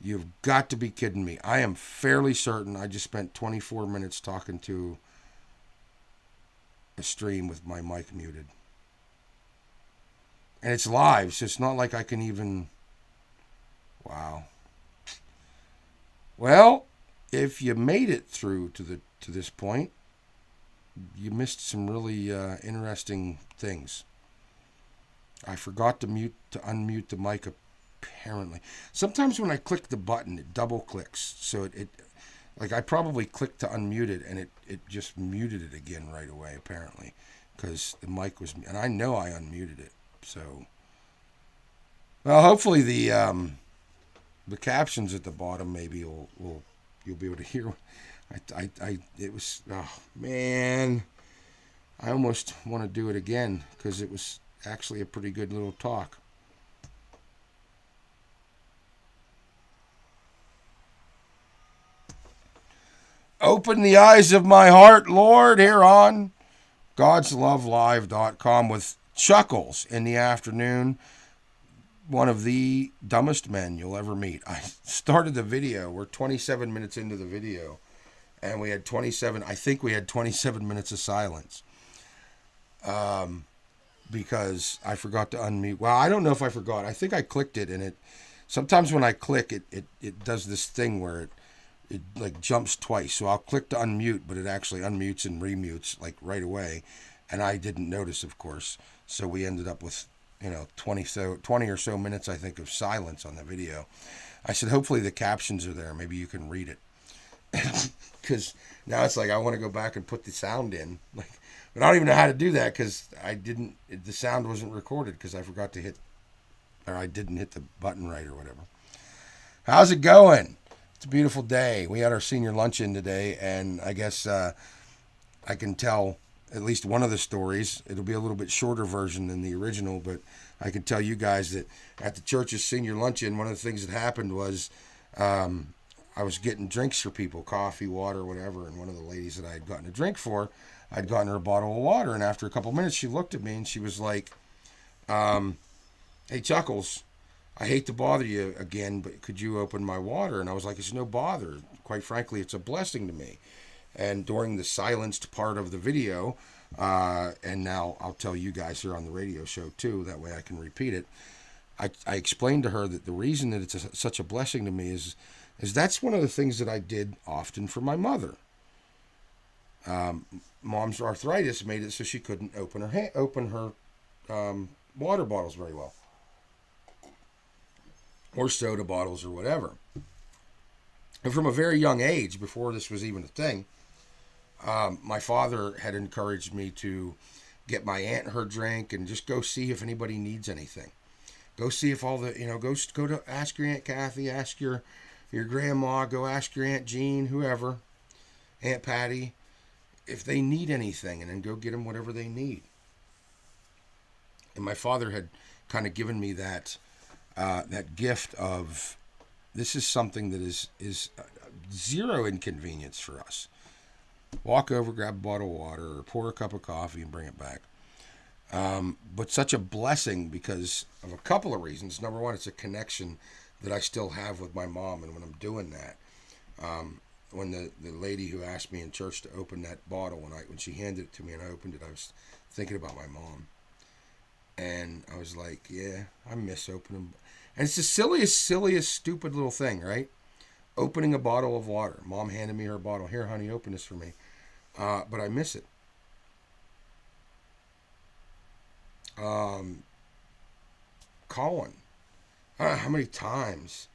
You've got to be kidding me. I am fairly certain I just spent 24 minutes talking to a stream with my mic muted. And it's live, so it's not like I can even. Wow. Well, if you made it through to this point, you missed some really interesting things. I forgot to unmute the mic apparently. Sometimes when I click the button, it double clicks, so it like I probably clicked to unmute it and it just muted it again right away apparently because the mic was, and I know I unmuted it. So, well, hopefully the captions at the bottom maybe will you'll be able to hear. It was, oh man, I almost want to do it again because it was actually a pretty good little talk. Open the eyes of my heart, Lord, here on God'sLoveLive.com with Chuckles in the afternoon. One of the dumbest men you'll ever meet. I started the video. We're 27 minutes into the video. And we had 27 minutes of silence. Because I forgot to unmute. Well, I don't know if I forgot. I think I clicked it, and sometimes when I click, it does this thing where it like jumps twice. So I'll click to unmute, but it actually unmutes and remutes like right away. And I didn't notice, of course. So we ended up with 20 or so minutes, I think, of silence on the video. I said, hopefully the captions are there. Maybe you can read it. Because now it's like I want to go back and put the sound in. Like, but I don't even know how to do that because the sound wasn't recorded because I forgot to hit, or I didn't hit the button right or whatever. How's it going? It's a beautiful day. We had our senior luncheon today, and I guess I can tell at least one of the stories. It'll be a little bit shorter version than the original, but I can tell you guys that at the church's senior luncheon, one of the things that happened was I was getting drinks for people, coffee, water, whatever, and one of the ladies that I had gotten a drink for, I'd gotten her a bottle of water, and after a couple minutes, she looked at me and she was like, hey, Chuckles, I hate to bother you again, but could you open my water? And I was like, it's no bother. Quite frankly, it's a blessing to me. And during the silenced part of the video, and now I'll tell you guys here on the radio show too, that way I can repeat it, I explained to her that the reason that it's such a blessing to me is that's one of the things that I did often for my mother. Mom's arthritis made it so she couldn't open her water bottles very well, or soda bottles or whatever. And from a very young age, before this was even a thing, my father had encouraged me to get my aunt her drink and just go see if anybody needs anything. Go see if all the, go to ask your Aunt Kathy, ask your grandma, go ask your Aunt Jean, whoever, Aunt Patty, if they need anything, and then go get them whatever they need. And my father had kind of given me that gift of, this is something that is zero inconvenience for us. Walk over, grab a bottle of water, or pour a cup of coffee and bring it back. But such a blessing because of a couple of reasons. Number one, it's a connection that I still have with my mom, and when I'm doing that, when the lady who asked me in church to open that bottle, when she handed it to me and I opened it, I was thinking about my mom. And I was like, yeah, I miss opening. And it's the silliest, stupid little thing, right? Opening a bottle of water. Mom handed me her bottle. Here, honey, open this for me. But I miss it. Colin. I don't know how many times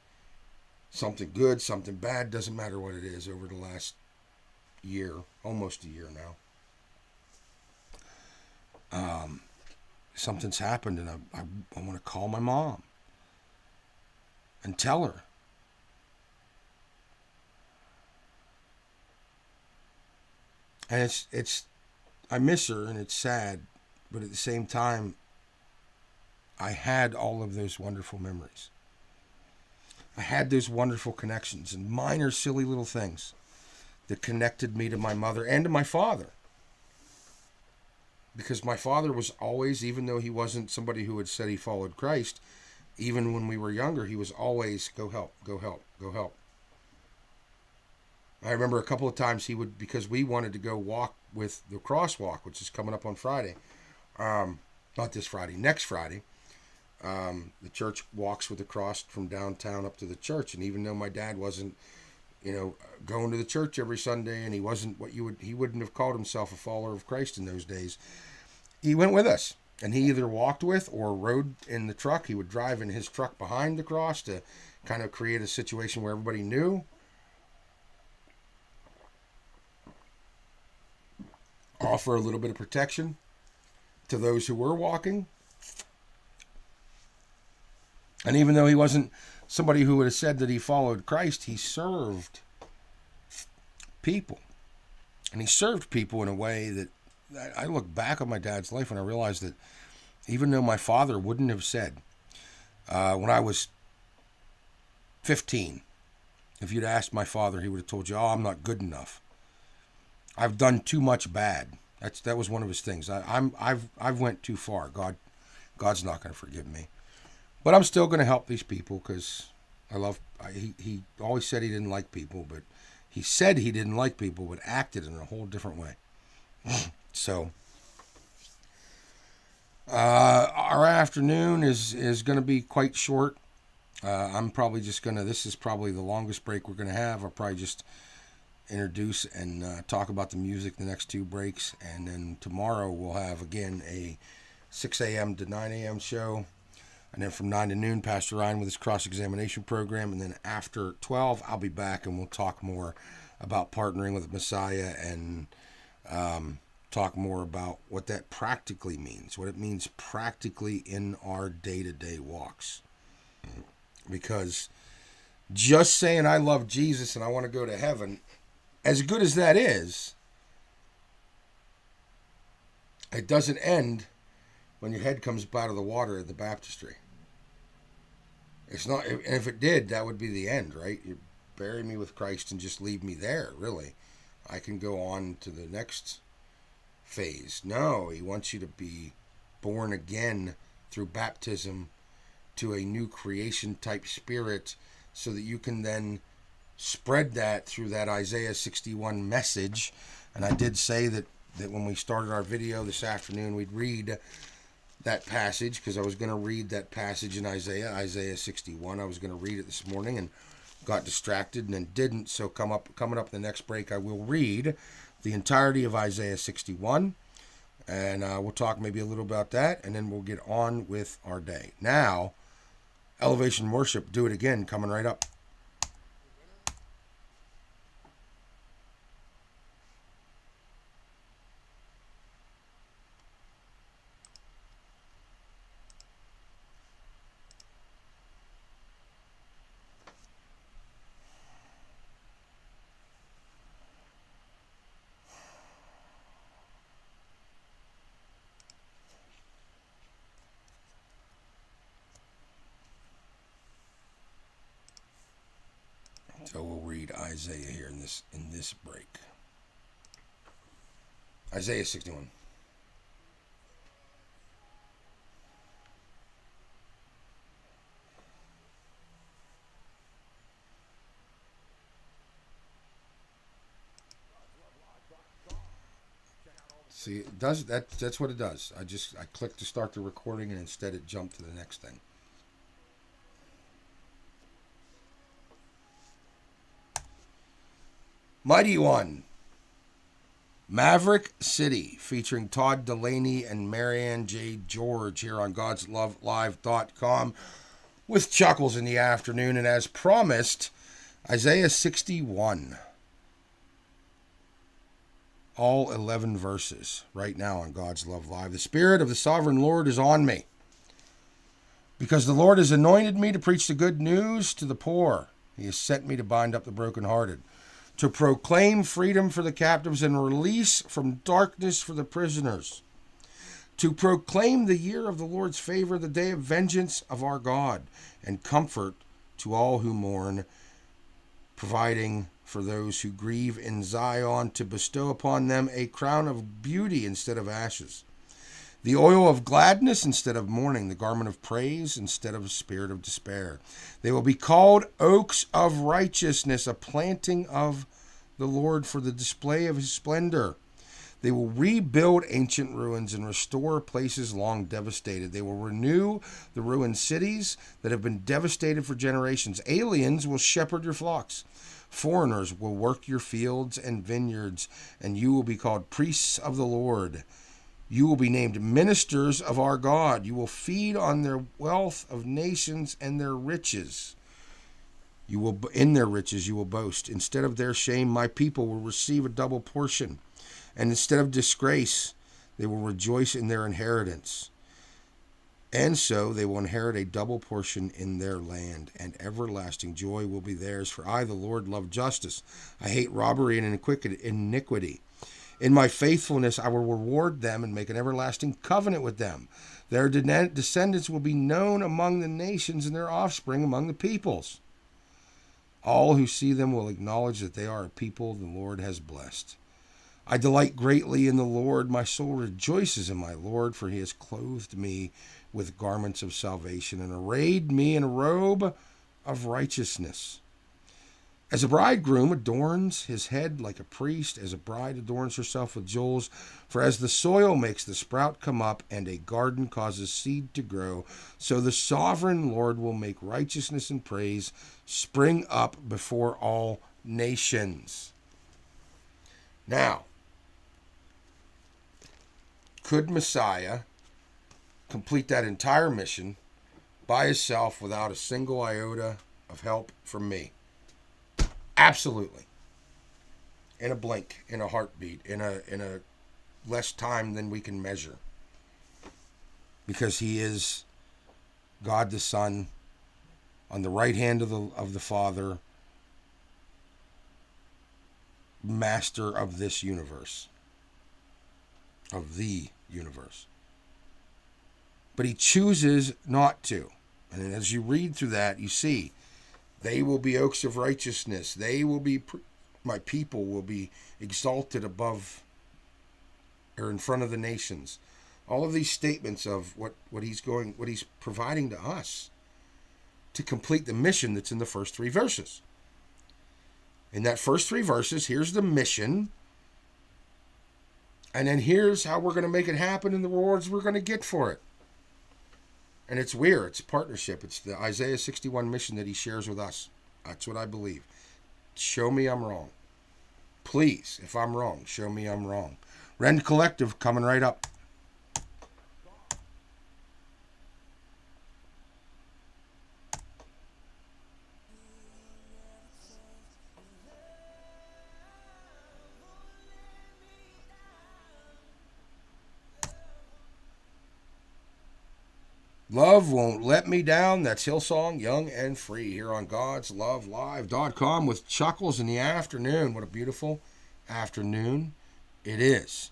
something good, something bad, doesn't matter what it is, over the last year, almost a year now. Something's happened, and I want to call my mom and tell her. And it's I miss her, and it's sad, but at the same time, I had all of those wonderful memories. I had those wonderful connections and minor, silly little things that connected me to my mother and to my father. Because my father was always, even though he wasn't somebody who had said he followed Christ, even when we were younger, he was always, go help, go help, go help. I remember a couple of times he would, because we wanted to go walk with the crosswalk, which is coming up on Friday. Not this Friday, next Friday. The church walks with the cross from downtown up to the church. And even though my dad wasn't, going to the church every Sunday, and he wasn't he wouldn't have called himself a follower of Christ in those days, he went with us. And he either walked with or rode in the truck. He would drive in his truck behind the cross to kind of create a situation where everybody knew. Offer a little bit of protection to those who were walking. And even though he wasn't somebody who would have said that he followed Christ, he served people. And he served people in a way that I look back on my dad's life and I realized that even though my father wouldn't have said, when I was 15, if you'd asked my father, he would have told you, "Oh, I'm not good enough. I've done too much bad." That was one of his things. I've went too far. God's not going to forgive me, but I'm still going to help these people because he always said he didn't like people, but he said he didn't like people, but acted in a whole different way. So our afternoon is going to be quite short. I'm probably just going to. This is probably the longest break we're going to have. I'll probably just introduce and talk about the music the next two breaks, and then tomorrow we'll have again a 6 a.m. to 9 a.m. show, and then from 9 to noon Pastor Ryan with his cross-examination program, and then after 12 I'll be back and we'll talk more about partnering with Messiah and talk more about what that practically means, what it means practically in our day-to-day walks. Because just saying I love Jesus and I want to go to heaven, as good as that is, it doesn't end when your head comes up out of the water at the baptistry. It's not, and if it did, that would be the end, right? You bury me with Christ and just leave me there, really. I can go on to the next phase. No, he wants you to be born again through baptism to a new creation type spirit so that you can then spread that through that Isaiah 61 message. And I did say that when we started our video this afternoon, we'd read that passage because I was going to read that passage in Isaiah 61. I was going to read it this morning and got distracted and then didn't. So coming up in the next break, I will read the entirety of Isaiah 61. And we'll talk maybe a little about that. And then we'll get on with our day. Now, Elevation Worship, Do It Again, coming right up. So we'll read Isaiah here in this break. Isaiah 61. See, it does that. That's what it does. I clicked to start the recording, and instead it jumped to the next thing. Mighty One, Maverick City, featuring Todd Delaney and Marianne J. George here on God'sLoveLive.com with Chuckles in the afternoon. And as promised, Isaiah 61. All 11 verses right now on God's Love Live. The Spirit of the Sovereign Lord is on me, because the Lord has anointed me to preach the good news to the poor. He has sent me to bind up the brokenhearted, to proclaim freedom for the captives and release from darkness for the prisoners, to proclaim the year of the Lord's favor, the day of vengeance of our God, and comfort to all who mourn, providing for those who grieve in Zion, to bestow upon them a crown of beauty instead of ashes, The oil of gladness instead of mourning, the garment of praise instead of a spirit of despair. They will be called oaks of righteousness, a planting of the Lord for the display of his splendor. They will rebuild ancient ruins and restore places long devastated. They will renew the ruined cities that have been devastated for generations. Aliens will shepherd your flocks. Foreigners will work your fields and vineyards, and you will be called priests of the Lord. You will be named ministers of our God. You will feed on their wealth of nations and their riches. In their riches you will boast. Instead of their shame, my people will receive a double portion. And instead of disgrace, they will rejoice in their inheritance. And so they will inherit a double portion in their land, and everlasting joy will be theirs. For I, the Lord, love justice. I hate robbery and iniquity. In my faithfulness I will reward them and make an everlasting covenant with them. Their descendants will be known among the nations, and their offspring among the peoples. All who see them will acknowledge that they are a people the Lord has blessed. I delight greatly in the Lord. My soul rejoices in my Lord, for he has clothed me with garments of salvation and arrayed me in a robe of righteousness. As a bridegroom adorns his head like a priest, as a bride adorns herself with jewels, for as the soil makes the sprout come up and a garden causes seed to grow, so the sovereign Lord will make righteousness and praise spring up before all nations. Now, could Messiah complete that entire mission by himself without a single iota of help from me? Absolutely. In a blink, in a heartbeat, in a less time than we can measure. Because he is God the Son on the right hand of the Father, master of this universe, of the universe. But he chooses not to. And as you read through that, you see, they will be oaks of righteousness. They will be, my people will be exalted above or in front of the nations. All of these statements of what he's providing to us to complete the mission that's in the first 3 verses. In that first 3 verses, here's the mission. And then here's how we're going to make it happen and the rewards we're going to get for it. And it's weird. It's a partnership. It's the Isaiah 61 mission that he shares with us. That's what I believe. Show me I'm wrong. Please, if I'm wrong, show me I'm wrong. Rend Collective coming right up. Love Won't Let Me Down. That's Hillsong, Young and Free, here on GodsLoveLive.com with Chuckles in the afternoon. What a beautiful afternoon it is.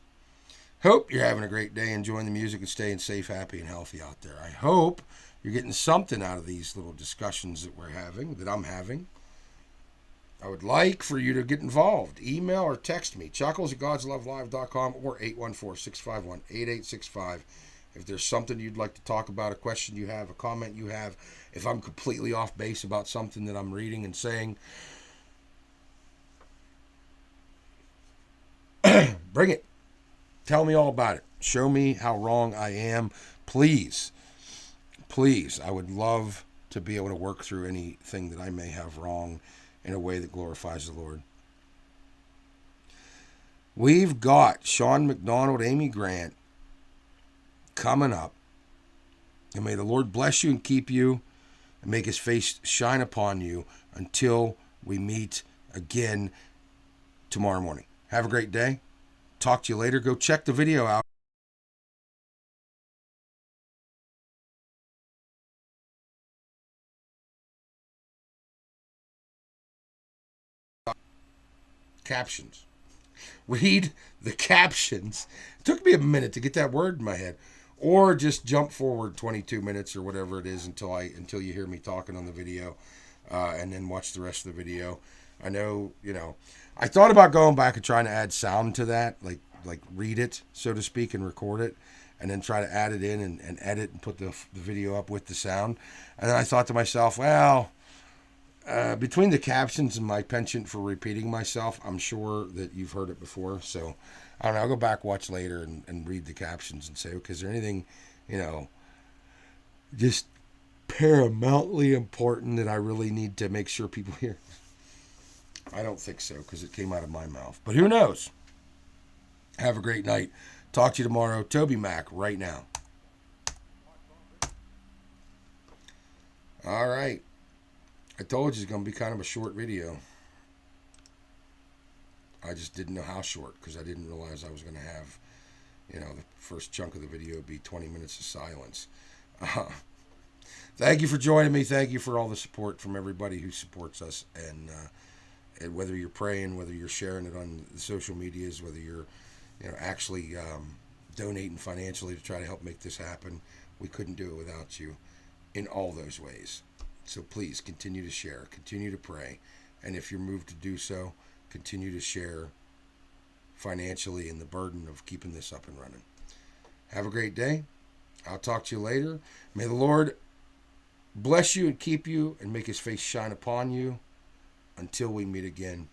Hope you're having a great day, enjoying the music, and staying safe, happy, and healthy out there. I hope you're getting something out of these little discussions that we're having, that I'm having. I would like for you to get involved. Email or text me, chuckles@godslovelive.com or 814-651-8865. If there's something you'd like to talk about, a question you have, a comment you have, if I'm completely off base about something that I'm reading and saying, bring it. Tell me all about it. Show me how wrong I am. Please, please, I would love to be able to work through anything that I may have wrong in a way that glorifies the Lord. We've got Sean McDonald, Amy Grant, coming up. And may the Lord bless you and keep you and make his face shine upon you until we meet again tomorrow morning. Have a great day. Talk to you later. Go check the video out. Captions. Read the captions. It took me a minute to get that word in my head. Or just jump forward 22 minutes or whatever it is until you hear me talking on the video, and then watch the rest of the video. I know, I thought about going back and trying to add sound to that, like read it, so to speak, and record it. and then try to add it in and edit and put the video up with the sound. And then I thought to myself, well, between the captions and my penchant for repeating myself, I'm sure that you've heard it before. So I don't know. I'll go back, watch later, and read the captions and say, okay, is there anything, just paramountly important that I really need to make sure people hear? I don't think so, because it came out of my mouth. But who knows? Have a great night. Talk to you tomorrow. Toby Mac right now. All right. I told you it's going to be kind of a short video. I just didn't know how short, because I didn't realize I was going to have, the first chunk of the video be 20 minutes of silence. Thank you for joining me. Thank you for all the support from everybody who supports us. And whether you're praying, whether you're sharing it on the social medias, whether you're actually donating financially to try to help make this happen, we couldn't do it without you in all those ways. So please continue to share, continue to pray, and if you're moved to do so, continue to share financially in the burden of keeping this up and running. Have a great day. I'll talk to you later. May the Lord bless you and keep you and make his face shine upon you until we meet again.